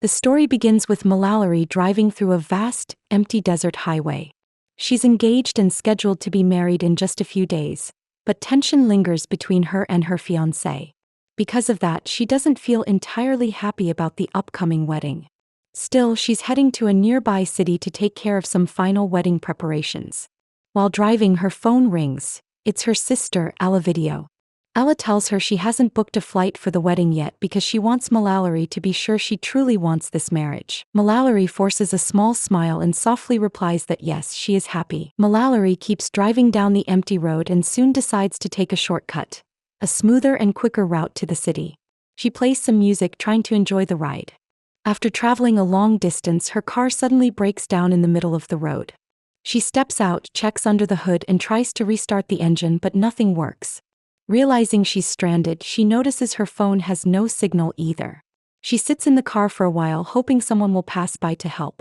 The story begins with Mallory driving through a vast, empty desert highway. She's engaged and scheduled to be married in just a few days, but tension lingers between her and her fiancé. Because of that, she doesn't feel entirely happy about the upcoming wedding. Still, she's heading to a nearby city to take care of some final wedding preparations. While driving, her phone rings. It's her sister, Ella Video. Ella tells her she hasn't booked a flight for the wedding yet because she wants Mallory to be sure she truly wants this marriage. Mallory forces a small smile and softly replies that yes, she is happy. Mallory keeps driving down the empty road and soon decides to take a shortcut, a smoother and quicker route to the city. She plays some music, trying to enjoy the ride. After traveling a long distance, her car suddenly breaks down in the middle of the road. She steps out, checks under the hood, and tries to restart the engine, but nothing works. Realizing she's stranded, she notices her phone has no signal either. She sits in the car for a while, hoping someone will pass by to help.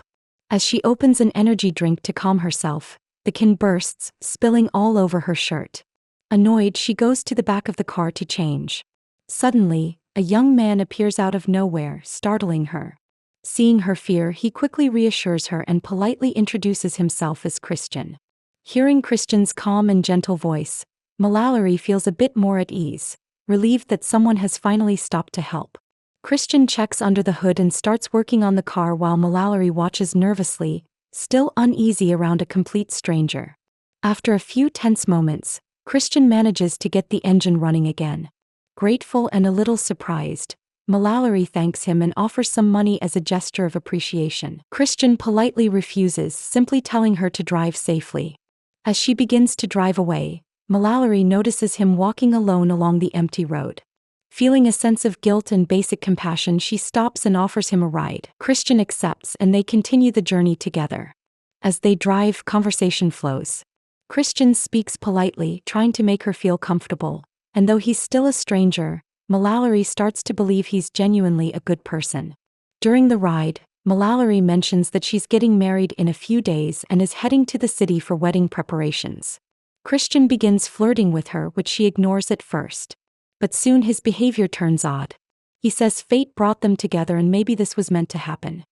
As she opens an energy drink to calm herself, the can bursts, spilling all over her shirt. Annoyed, she goes to the back of the car to change. Suddenly, a young man appears out of nowhere, startling her. Seeing her fear, he quickly reassures her and politely introduces himself as Christian. Hearing Christian's calm and gentle voice, Mallory feels a bit more at ease, relieved that someone has finally stopped to help. Christian checks under the hood and starts working on the car while Mallory watches nervously, still uneasy around a complete stranger. After a few tense moments, Christian manages to get the engine running again. Grateful and a little surprised, Mallory thanks him and offers some money as a gesture of appreciation. Christian politely refuses, simply telling her to drive safely. As she begins to drive away, Mallory notices him walking alone along the empty road. Feeling a sense of guilt and basic compassion, she stops and offers him a ride. Christian accepts and they continue the journey together. As they drive, conversation flows. Christian speaks politely, trying to make her feel comfortable, and though he's still a stranger, Mallory starts to believe he's genuinely a good person. During the ride, Mallory mentions that she's getting married in a few days and is heading to the city for wedding preparations. Christian begins flirting with her, which she ignores at first. But soon his behavior turns odd. He says fate brought them together and maybe this was meant to happen.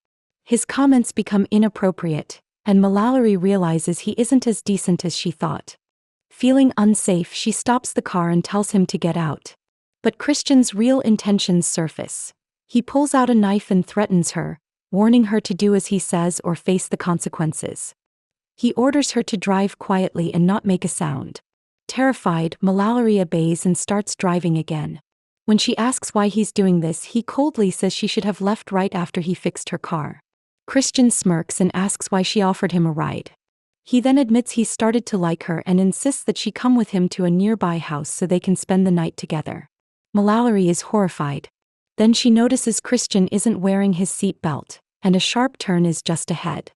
His comments become inappropriate, and Mallory realizes he isn't as decent as she thought. Feeling unsafe, she stops the car and tells him to get out. But Christian's real intentions surface. He pulls out a knife and threatens her, warning her to do as he says or face the consequences. He orders her to drive quietly and not make a sound. Terrified, Mallory obeys and starts driving again. When she asks why he's doing this, he coldly says she should have left right after he fixed her car. Christian smirks and asks why she offered him a ride. He then admits he started to like her and insists that she come with him to a nearby house so they can spend the night together. Mallory is horrified. Then she notices Christian isn't wearing his seat belt, and a sharp turn is just ahead.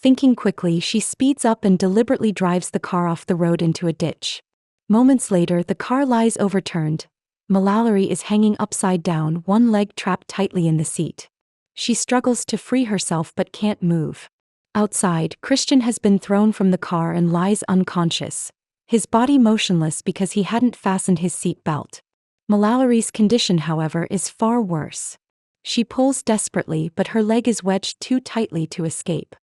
Thinking quickly, she speeds up and deliberately drives the car off the road into a ditch. Moments later, the car lies overturned. Mallory is hanging upside down, one leg trapped tightly in the seat. She struggles to free herself but can't move. Outside, Christian has been thrown from the car and lies unconscious, his body motionless because he hadn't fastened his seat belt. Mallory's condition, however, is far worse. She pulls desperately, but her leg is wedged too tightly to escape.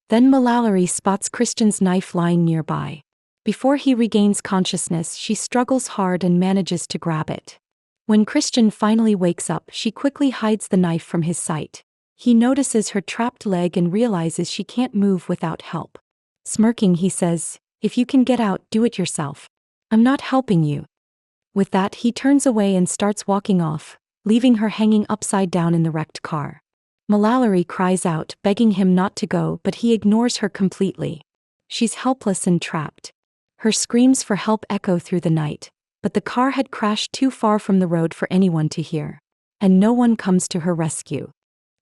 Then Mallory spots Christian's knife lying nearby. Before he regains consciousness, she struggles hard and manages to grab it. When Christian finally wakes up, she quickly hides the knife from his sight. He notices her trapped leg and realizes she can't move without help. Smirking, he says, "If you can get out, do it yourself. I'm not helping you." With that, he turns away and starts walking off, leaving her hanging upside down in the wrecked car. Mallory cries out, begging him not to go, but he ignores her completely. She's helpless and trapped. Her screams for help echo through the night, but the car had crashed too far from the road for anyone to hear, and no one comes to her rescue.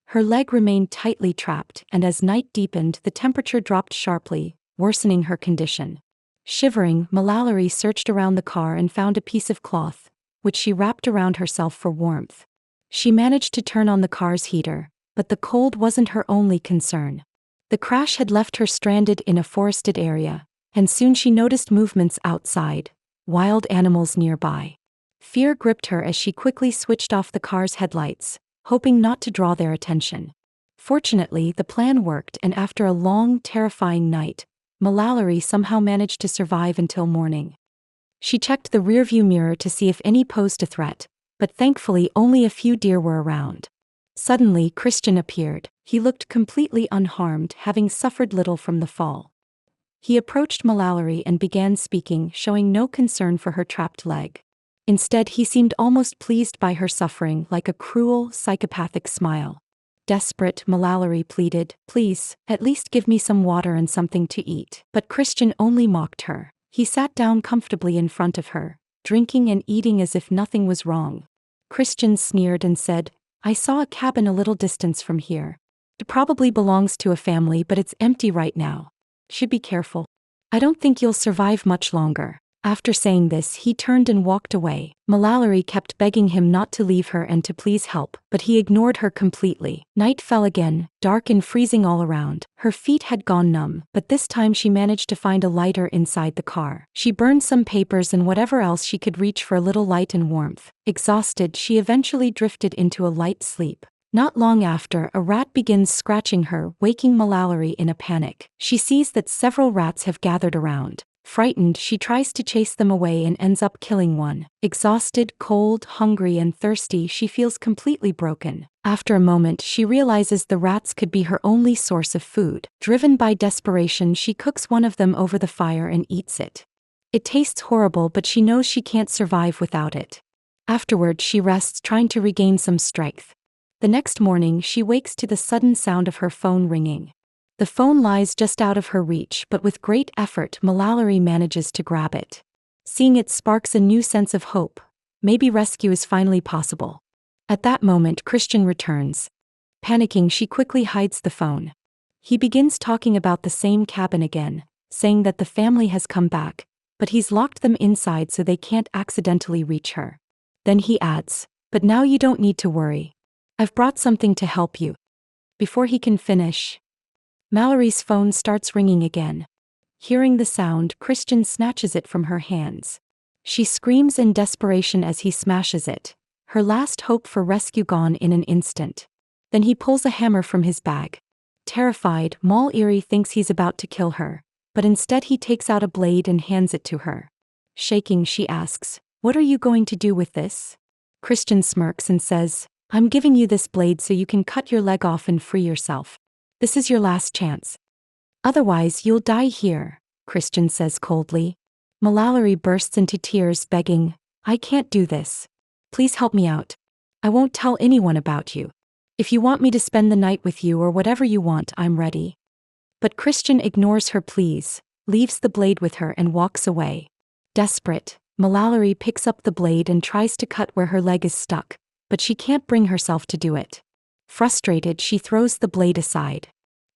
Her leg remained tightly trapped, and as night deepened, the temperature dropped sharply, worsening her condition. Shivering, Mallory searched around the car and found a piece of cloth, which she wrapped around herself for warmth. She managed to turn on the car's heater, but the cold wasn't her only concern. The crash had left her stranded in a forested area, and soon she noticed movements outside, wild animals nearby. Fear gripped her as she quickly switched off the car's headlights, hoping not to draw their attention. Fortunately, the plan worked, and after a long, terrifying night, Mallory somehow managed to survive until morning. She checked the rearview mirror to see if any posed a threat, but thankfully only a few deer were around. Suddenly, Christian appeared. He looked completely unharmed, having suffered little from the fall. He approached Mallory and began speaking, showing no concern for her trapped leg. Instead, he seemed almost pleased by her suffering, like a cruel, psychopathic smile. Desperate, Mallory pleaded, "Please, at least give me some water and something to eat." But Christian only mocked her. He sat down comfortably in front of her, drinking and eating as if nothing was wrong. Christian sneered and said, "I saw a cabin a little distance from here. It probably belongs to a family, but it's empty right now. Should be careful. I don't think you'll survive much longer." After saying this, he turned and walked away. Mallory kept begging him not to leave her and to please help, but he ignored her completely. Night fell again, dark and freezing all around. Her feet had gone numb, but this time she managed to find a lighter inside the car. She burned some papers and whatever else she could reach for a little light and warmth. Exhausted, she eventually drifted into a light sleep. Not long after, a rat begins scratching her, waking Mallory in a panic. She sees that several rats have gathered around. Frightened, she tries to chase them away and ends up killing one. Exhausted, cold, hungry, and thirsty, she feels completely broken. After a moment, she realizes the rats could be her only source of food. Driven by desperation, she cooks one of them over the fire and eats it. It tastes horrible, but she knows she can't survive without it. Afterward, she rests, trying to regain some strength. The next morning, she wakes to the sudden sound of her phone ringing. The phone lies just out of her reach, but with great effort, Mallory manages to grab it. Seeing it sparks a new sense of hope. Maybe rescue is finally possible. At that moment, Christian returns. Panicking, she quickly hides the phone. He begins talking about the same cabin again, saying that the family has come back, but he's locked them inside so they can't accidentally reach her. Then he adds, "But now you don't need to worry. I've brought something to help you." Before he can finish, Mallory's phone starts ringing again. Hearing the sound, Christian snatches it from her hands. She screams in desperation as he smashes it, her last hope for rescue gone in an instant. Then he pulls a hammer from his bag. Terrified, Mallory thinks he's about to kill her, but instead he takes out a blade and hands it to her. Shaking, she asks, "What are you going to do with this?" Christian smirks and says, "I'm giving you this blade so you can cut your leg off and free yourself. This is your last chance. Otherwise, you'll die here," Christian says coldly. Mallory bursts into tears, begging, "I can't do this. Please help me out. I won't tell anyone about you. If you want me to spend the night with you or whatever you want, I'm ready." But Christian ignores her pleas, leaves the blade with her and walks away. Desperate, Mallory picks up the blade and tries to cut where her leg is stuck, but she can't bring herself to do it. Frustrated, she throws the blade aside.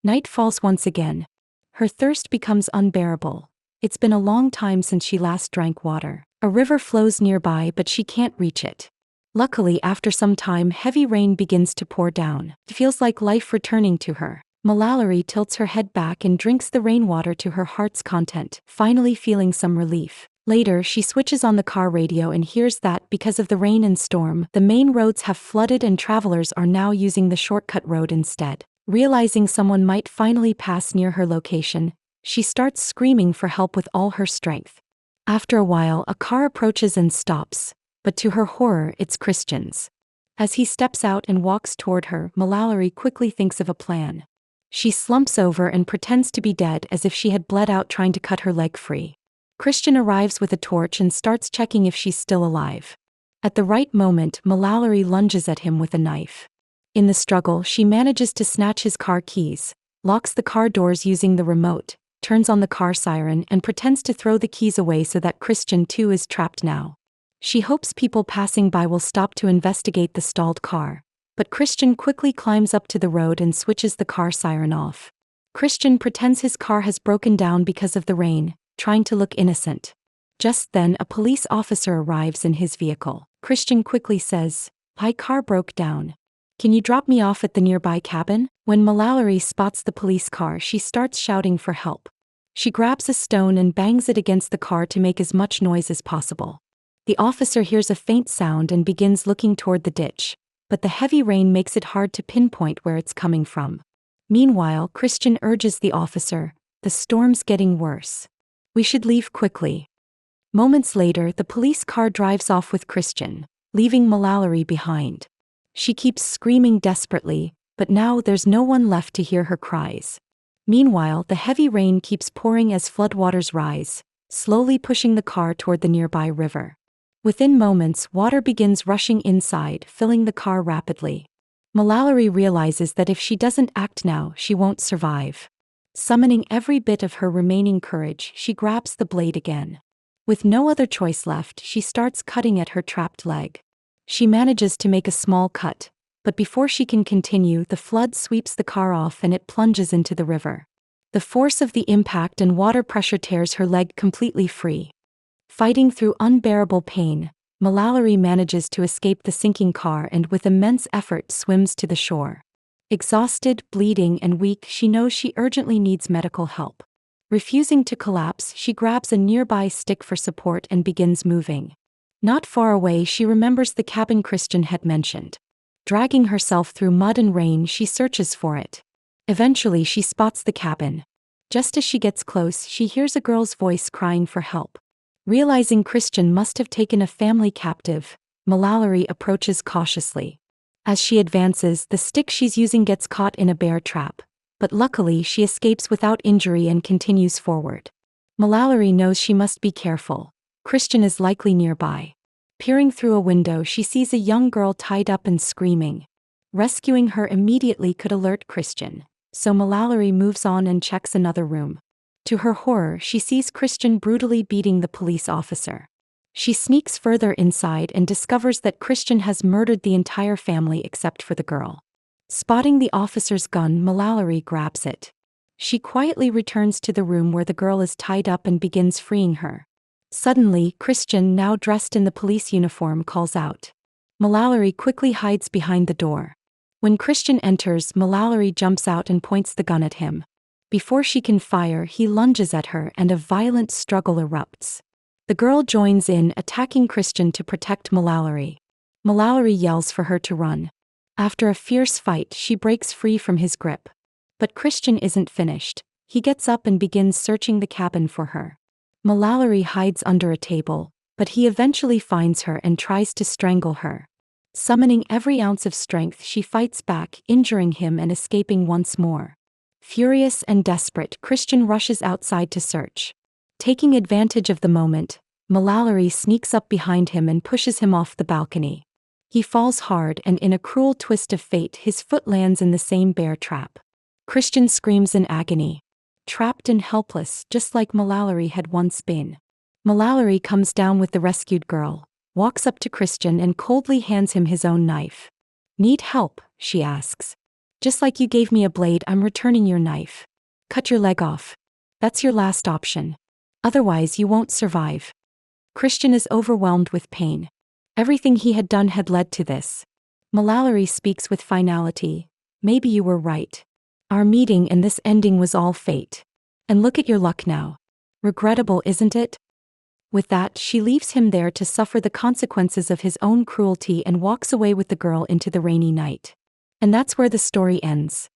Night falls once again. Her thirst becomes unbearable. It's been a long time since she last drank water. A river flows nearby, but she can't reach it. Luckily, after some time, heavy rain begins to pour down. It feels like life returning to her. Mallory tilts her head back and drinks the rainwater to her heart's content, finally feeling some relief. Later, she switches on the car radio and hears that, because of the rain and storm, the main roads have flooded and travelers are now using the shortcut road instead. Realizing someone might finally pass near her location, she starts screaming for help with all her strength. After a while, a car approaches and stops, but to her horror, it's Christian's. As he steps out and walks toward her, Mallory quickly thinks of a plan. She slumps over and pretends to be dead as if she had bled out trying to cut her leg free. Christian arrives with a torch and starts checking if she's still alive. At the right moment, Mallory lunges at him with a knife. In the struggle, she manages to snatch his car keys, locks the car doors using the remote, turns on the car siren, and pretends to throw the keys away so that Christian too is trapped now. She hopes people passing by will stop to investigate the stalled car, but Christian quickly climbs up to the road and switches the car siren off. Christian pretends his car has broken down because of the rain, trying to look innocent. Just then, a police officer arrives in his vehicle. Christian quickly says, "My car broke down. Can you drop me off at the nearby cabin?" When Mallory spots the police car, she starts shouting for help. She grabs a stone and bangs it against the car to make as much noise as possible. The officer hears a faint sound and begins looking toward the ditch, but the heavy rain makes it hard to pinpoint where it's coming from. Meanwhile, Christian urges the officer, "The storm's getting worse. We should leave quickly." Moments later, the police car drives off with Christian, leaving Mallory behind. She keeps screaming desperately, but now there's no one left to hear her cries. Meanwhile, the heavy rain keeps pouring as floodwaters rise, slowly pushing the car toward the nearby river. Within moments, water begins rushing inside, filling the car rapidly. Mallory realizes that if she doesn't act now, she won't survive. Summoning every bit of her remaining courage, she grabs the blade again. With no other choice left, she starts cutting at her trapped leg. She manages to make a small cut, but before she can continue, the flood sweeps the car off and it plunges into the river. The force of the impact and water pressure tears her leg completely free. Fighting through unbearable pain, Mallory manages to escape the sinking car and with immense effort swims to the shore. Exhausted, bleeding, and weak, she knows she urgently needs medical help. Refusing to collapse, she grabs a nearby stick for support and begins moving. Not far away, she remembers the cabin Christian had mentioned. Dragging herself through mud and rain, she searches for it. Eventually, she spots the cabin. Just as she gets close, she hears a girl's voice crying for help. Realizing Christian must have taken a family captive, Mallory approaches cautiously. As she advances, the stick she's using gets caught in a bear trap, but luckily she escapes without injury and continues forward. Mallory knows she must be careful. Christian is likely nearby. Peering through a window, she sees a young girl tied up and screaming. Rescuing her immediately could alert Christian, so Mallory moves on and checks another room. To her horror, she sees Christian brutally beating the police officer. She sneaks further inside and discovers that Christian has murdered the entire family except for the girl. Spotting the officer's gun, Mallory grabs it. She quietly returns to the room where the girl is tied up and begins freeing her. Suddenly, Christian, now dressed in the police uniform, calls out. Mallory quickly hides behind the door. When Christian enters, Mallory jumps out and points the gun at him. Before she can fire, he lunges at her and a violent struggle erupts. The girl joins in, attacking Christian to protect Mallory. Mallory yells for her to run. After a fierce fight, she breaks free from his grip. But Christian isn't finished. He gets up and begins searching the cabin for her. Mallory hides under a table, but he eventually finds her and tries to strangle her. Summoning every ounce of strength, she fights back, injuring him and escaping once more. Furious and desperate, Christian rushes outside to search. Taking advantage of the moment, Mallory sneaks up behind him and pushes him off the balcony. He falls hard and in a cruel twist of fate, his foot lands in the same bear trap. Christian screams in agony. Trapped and helpless, just like Mallory had once been. Mallory comes down with the rescued girl, walks up to Christian and coldly hands him his own knife. "Need help?" she asks. "Just like you gave me a blade, I'm returning your knife. Cut your leg off. That's your last option. Otherwise, you won't survive." Christian is overwhelmed with pain. Everything he had done had led to this. Mallory speaks with finality. "Maybe you were right. Our meeting and this ending was all fate. And look at your luck now. Regrettable, isn't it?" With that, she leaves him there to suffer the consequences of his own cruelty and walks away with the girl into the rainy night. And that's where the story ends.